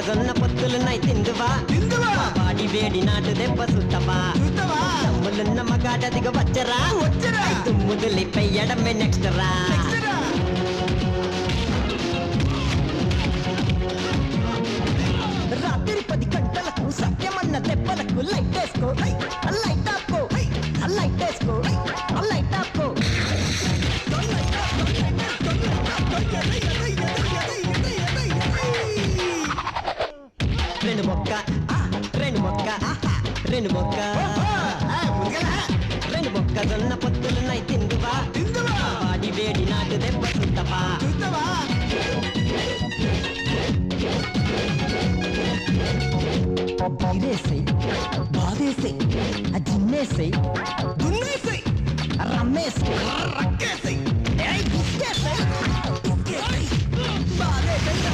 జొన్న పొత్తులున్నాయి తిందువా వాడి వేడి నాటు దెబ్బ సుత్తవా తమ్ములున్న మగాడ దిగ వచ్చరా తుమ్ముదులిపై ఎడమే నెక్స్ట్ రా రాత్రి 10 గంటలకు సత్యమన్న దెబ్బలకు లైట్ వేసుకో లైట్ ఆపుకో లైట్ వేసుకో లైట్ ఆపుకో రెండు మొక్క రెండు మొక్క రెండు మొక్క రెండు మొక్క జొన్న పొత్తులున్నాయి తిందువా వాడి వేడి నాటు దెబ్బ సుత్తవా బాధేసై బాధేసై జిన్నేసై